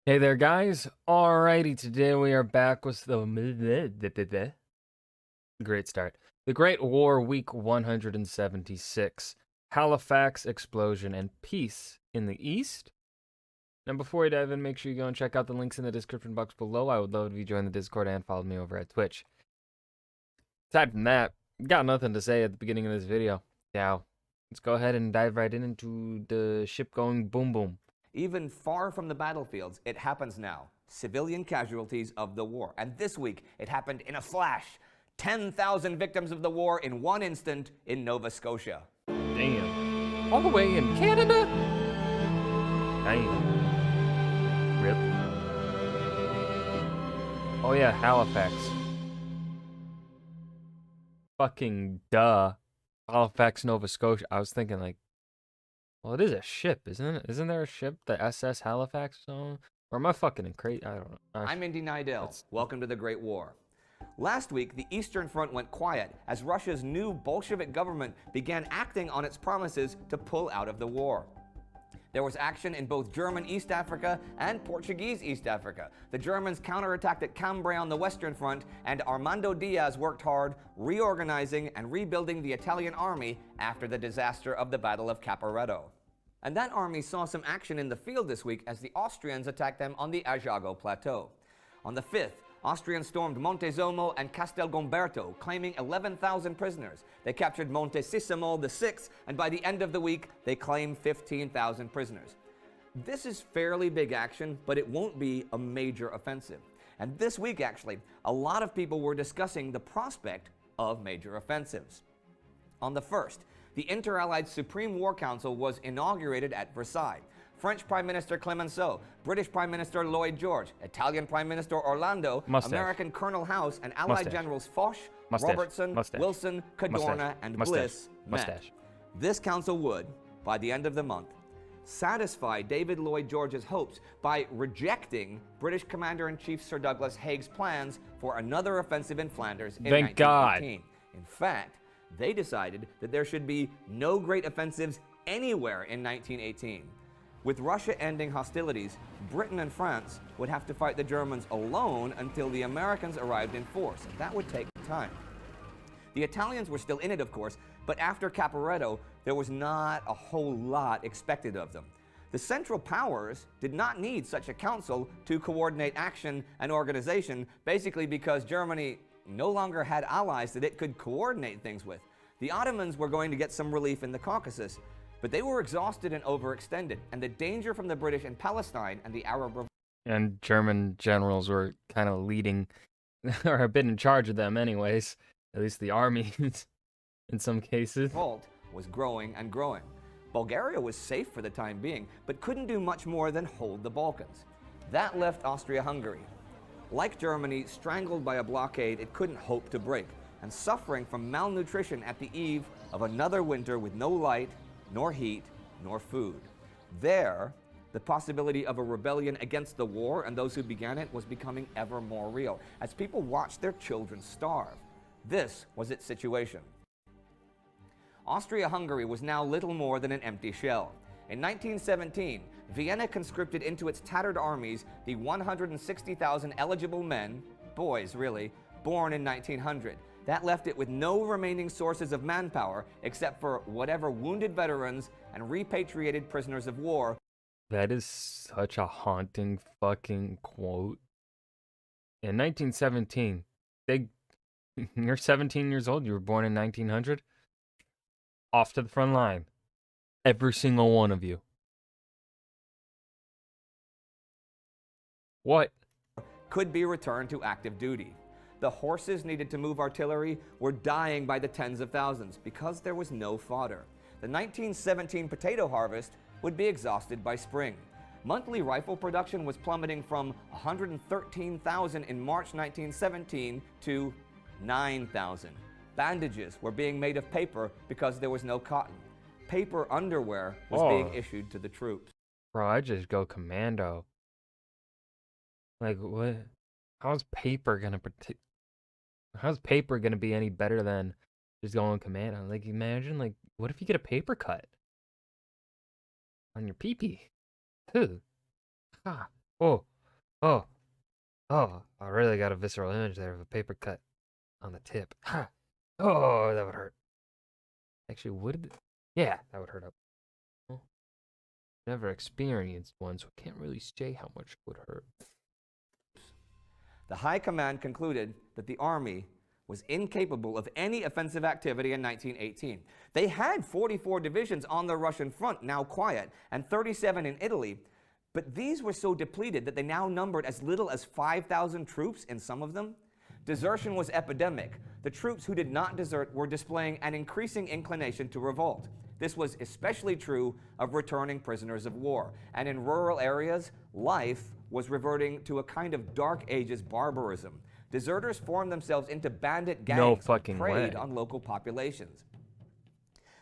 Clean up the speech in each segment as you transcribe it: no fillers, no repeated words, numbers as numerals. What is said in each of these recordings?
Hey there, guys. Alrighty, today we are back with the great start. The Great War, Week 176. Halifax, Explosion, and Peace in the East. Now, before we dive in, make sure you go and check out the links in the description box below. I would love if you join the Discord and follow me over at Twitch. Aside from that, got nothing to say at the beginning of this video. Now, let's go ahead and dive right into the ship going boom boom. Even far from the battlefields, it happens now. Civilian casualties of the war. And this week, it happened in a flash. 10,000 victims of the war in one instant in Nova Scotia. Damn. All the way in Canada? Damn. Rip. Oh yeah, Halifax. Fucking duh. Halifax, Nova Scotia. I was thinking like, well, it is a ship, isn't it? Isn't there a ship, the SS Halifax? Or am I fucking crazy? I don't know. I'm Indy Nidell. Welcome to the Great War. Last week, the Eastern Front went quiet as Russia's new Bolshevik government began acting on its promises to pull out of the war. There was action in both German East Africa and Portuguese East Africa. The Germans counterattacked at Cambrai on the Western Front, and Armando Diaz worked hard reorganizing and rebuilding the Italian army after the disaster of the Battle of Caporetto. And that army saw some action in the field this week as the Austrians attacked them on the Asiago Plateau. On the 5th, Austrians stormed Montezuma and Castelgomberto, claiming 11,000 prisoners. They captured Montesissimo the 6th, and by the end of the week, they claimed 15,000 prisoners. This is fairly big action, but it won't be a major offensive. And this week, actually, a lot of people were discussing the prospect of major offensives. On the 1st, the Inter-Allied Supreme War Council was inaugurated at Versailles. French Prime Minister Clemenceau, British Prime Minister Lloyd George, Italian Prime Minister Orlando, American Colonel House, and Allied Generals Foch, Robertson, Wilson, Cadorna, and Bliss met. This council would, by the end of the month, satisfy David Lloyd George's hopes by rejecting British Commander-in-Chief Sir Douglas Haig's plans for another offensive in Flanders in 1918. In fact, they decided that there should be no great offensives anywhere in 1918. With Russia ending hostilities, Britain and France would have to fight the Germans alone until the Americans arrived in force, and that would take time. The Italians were still in it, of course, but after Caporetto, there was not a whole lot expected of them. The Central Powers did not need such a council to coordinate action and organization, basically because Germany no longer had allies that it could coordinate things with. The Ottomans were going to get some relief in the Caucasus, but they were exhausted and overextended, and the danger from the British in Palestine and the Arab Revolt. And German generals were kind of leading, or have been in charge of them anyways, at least the army in some cases. Was growing and growing. Bulgaria was safe for the time being, but couldn't do much more than hold the Balkans. That left Austria-Hungary. Like Germany, strangled by a blockade it couldn't hope to break, and suffering from malnutrition at the eve of another winter with no light, nor heat, nor food. There, the possibility of a rebellion against the war and those who began it was becoming ever more real, as people watched their children starve. This was its situation. Austria-Hungary was now little more than an empty shell. In 1917, Vienna conscripted into its tattered armies the 160,000 eligible men, boys really, born in 1900. That left it with no remaining sources of manpower except for whatever wounded veterans and repatriated prisoners of war. That is such a fucking quote. In 1917, you're 17 years old, you were born in 1900? Off to the front line. Every single one of you. What? Could be returned to active duty. The horses needed to move artillery were dying by the tens of thousands because there was no fodder. The 1917 potato harvest would be exhausted by spring. Monthly rifle production was plummeting from 113,000 in March 1917 to 9,000. Bandages were being made of paper because there was no cotton. Paper underwear was being issued to the troops. Bro, I just go commando. Like, what? How's paper gonna be any better than just going commando? Like, imagine, like, what if you get a paper cut on your pee-pee? Huh. Oh, visceral image there of a paper cut on the tip. Ha! Oh, that would hurt. Actually, would it? Yeah, that would hurt up. Well, never experienced one, so I can't really say how much it would hurt. The High Command concluded that the Army was incapable of any offensive activity in 1918. They had 44 divisions on the Russian front, now quiet, and 37 in Italy, but these were so depleted that they now numbered as little as 5,000 troops in some of them. Desertion was epidemic. The troops who did not desert were displaying an increasing inclination to revolt. This was especially true of returning prisoners of war, and in rural areas, life was reverting to a kind of Dark Ages barbarism. Deserters formed themselves into bandit gangs and preyed on local populations.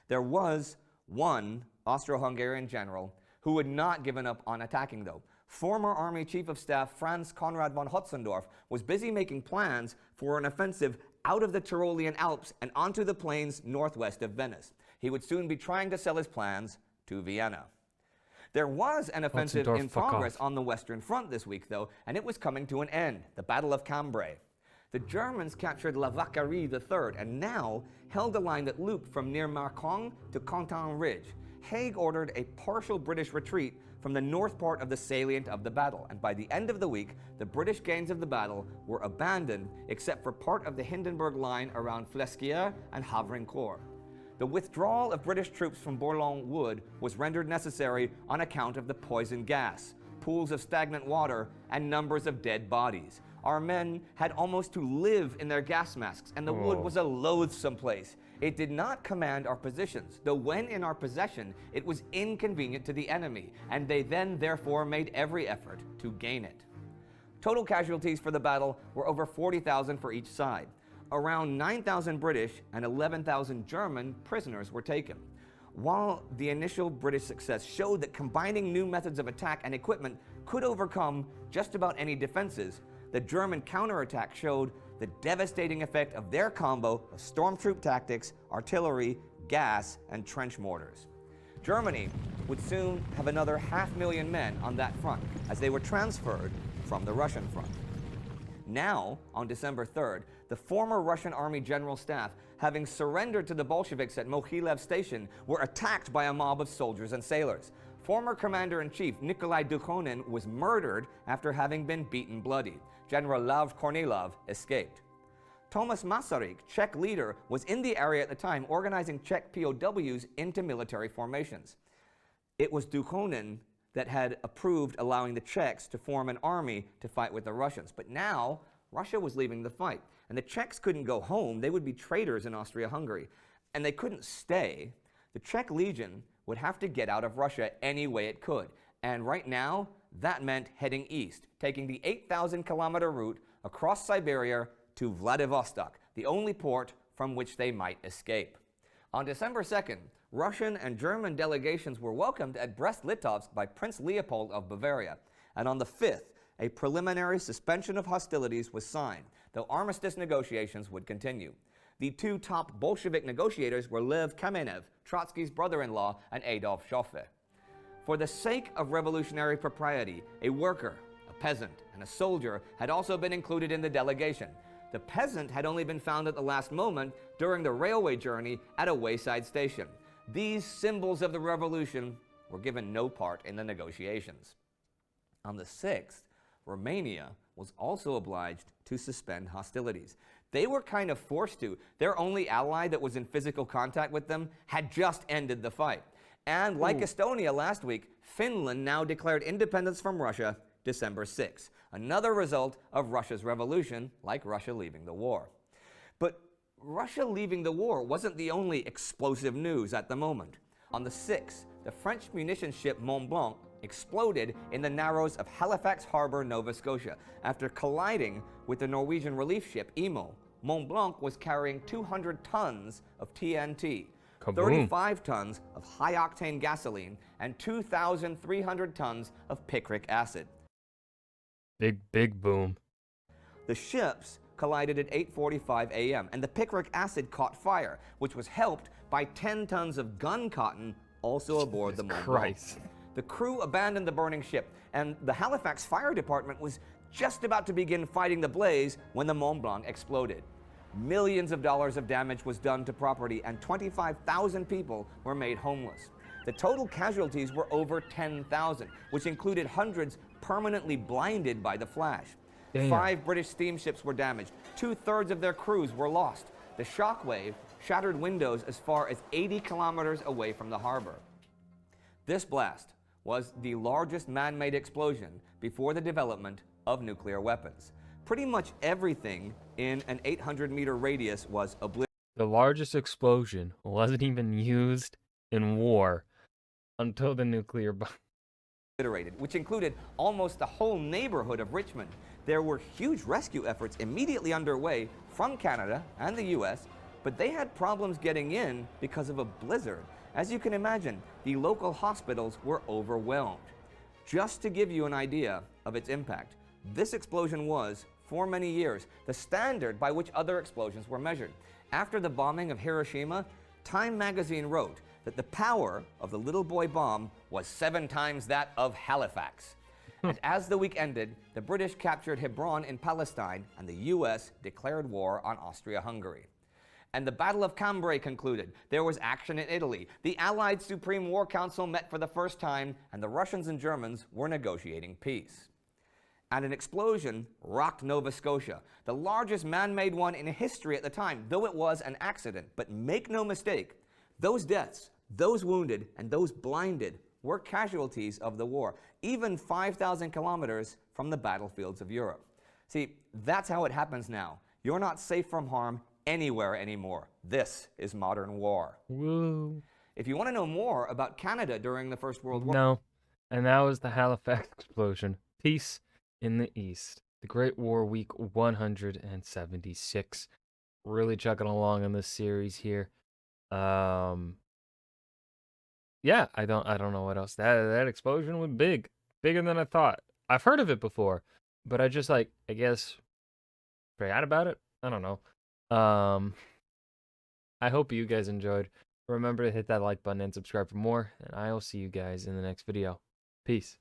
There was one Austro-Hungarian general who had not given up on attacking, though. Former Army Chief of Staff Franz Conrad von Hotzendorf was busy making plans for an offensive out of the Tyrolean Alps and onto the plains northwest of Venice. He would soon be trying to sell his plans to Vienna. There was an offensive in progress on the Western Front this week, though, and it was coming to an end, the Battle of Cambrai. The Germans captured La Vacquerie III and now held a line that looped from near Marcon to Contin Ridge. Haig ordered a partial British retreat from the north part of the salient of the battle, and by the end of the week, the British gains of the battle were abandoned except for part of the Hindenburg line around Flesquières and Havrincourt. The withdrawal of British troops from Bourlon Wood was rendered necessary on account of the poison gas, pools of stagnant water, and numbers of dead bodies. Our men had almost to live in their gas masks, and the wood was a loathsome place. It did not command our positions, though when in our possession, it was inconvenient to the enemy, and they then therefore made every effort to gain it. Total casualties for the battle were over 40,000 for each side. Around 9,000 British and 11,000 German prisoners were taken. While the initial British success showed that combining new methods of attack and equipment could overcome just about any defenses, the German counterattack showed the devastating effect of their combo of stormtroop tactics, artillery, gas, and trench mortars. Germany would soon have another 500,000 men on that front as they were transferred from the Russian front. Now, on December 3rd, the former Russian Army General Staff, having surrendered to the Bolsheviks at Mohilev Station, were attacked by a mob of soldiers and sailors. Former Commander-in-Chief Nikolai Dukhonin was murdered after having been beaten bloody. General Lav Kornilov escaped. Thomas Masaryk, Czech leader, was in the area at the time organizing Czech POWs into military formations. It was Dukhonin that had approved allowing the Czechs to form an army to fight with the Russians. But now, Russia was leaving the fight, and the Czechs couldn't go home. They would be traitors in Austria-Hungary, and they couldn't stay. The Czech Legion would have to get out of Russia any way it could, and right now, that meant heading east, taking the 8,000-kilometer route across Siberia to Vladivostok, the only port from which they might escape. On December 2nd, Russian and German delegations were welcomed at Brest-Litovsk by Prince Leopold of Bavaria, and on the 5th, a preliminary suspension of hostilities was signed, though armistice negotiations would continue. The two top Bolshevik negotiators were Lev Kamenev, Trotsky's brother-in-law, and Adolf Schoffe. For the sake of revolutionary propriety, a worker, a peasant, and a soldier had also been included in the delegation. The peasant had only been found at the last moment during the railway journey at a wayside station. These symbols of the revolution were given no part in the negotiations. On the 6th, Romania was also obliged to suspend hostilities. They were kind of forced to. Their only ally that was in physical contact with them had just ended the fight. And like Estonia last week, Finland now declared independence from Russia December 6th. Another result of Russia's revolution, like Russia leaving the war. But Russia leaving the war wasn't the only explosive news at the moment. On the 6th, the French munition ship Mont Blanc exploded in the narrows of Halifax Harbor, Nova Scotia. After colliding with the Norwegian relief ship Imo, Mont Blanc was carrying 200 tons of TNT, Kaboom. 35 tons of high-octane gasoline, and 2,300 tons of picric acid. Big boom. The ships collided at 8:45 a.m., and the picric acid caught fire, which was helped by 10 tons of gun cotton also aboard the Mont Blanc. The crew abandoned the burning ship, and the Halifax Fire Department was just about to begin fighting the blaze when the Mont Blanc exploded. Millions of dollars of damage was done to property, and 25,000 people were made homeless. The total casualties were over 10,000, which included hundreds permanently blinded by the flash. Damn. 5 British steamships were damaged. 2/3 of their crews were lost. The shockwave shattered windows as far as 80 kilometers away from the harbor. This blast was the largest man-made explosion before the development of nuclear weapons. Pretty much everything in an 800-meter radius was obliterated. The largest explosion wasn't even used in war until the nuclear bomb. Which included almost the whole neighborhood of Richmond. There were huge rescue efforts immediately underway from Canada and the US, but they had problems getting in because of a blizzard. As you can imagine, the local hospitals were overwhelmed. Just to give you an idea of its impact, this explosion was, for many years, the standard by which other explosions were measured. After the bombing of Hiroshima, Time magazine wrote that the power of the little boy bomb was 7 times that of Halifax. And as the week ended, the British captured Hebron in Palestine, and the US declared war on Austria-Hungary. And the Battle of Cambrai concluded. There was action in Italy. The Allied Supreme War Council met for the first time, and the Russians and Germans were negotiating peace. And an explosion rocked Nova Scotia, the largest man-made one in history at the time, though it was an accident. But make no mistake, those deaths, those wounded, and those blinded were casualties of the war, even 5,000 kilometers from the battlefields of Europe. See, that's how it happens now. You're not safe from harm anywhere anymore. This is modern war. Woo. If you want to know more about Canada during the First World War... No. And that was the Halifax explosion. Peace in the East. The Great War Week 176. Really chugging along in this series here. Yeah, I don't know what else. That explosion was big. Bigger than I thought. I've heard of it before, but I just I guess forgot about it. I don't know. I hope you guys enjoyed. Remember to hit that like button and subscribe for more, and I'll see you guys in the next video. Peace.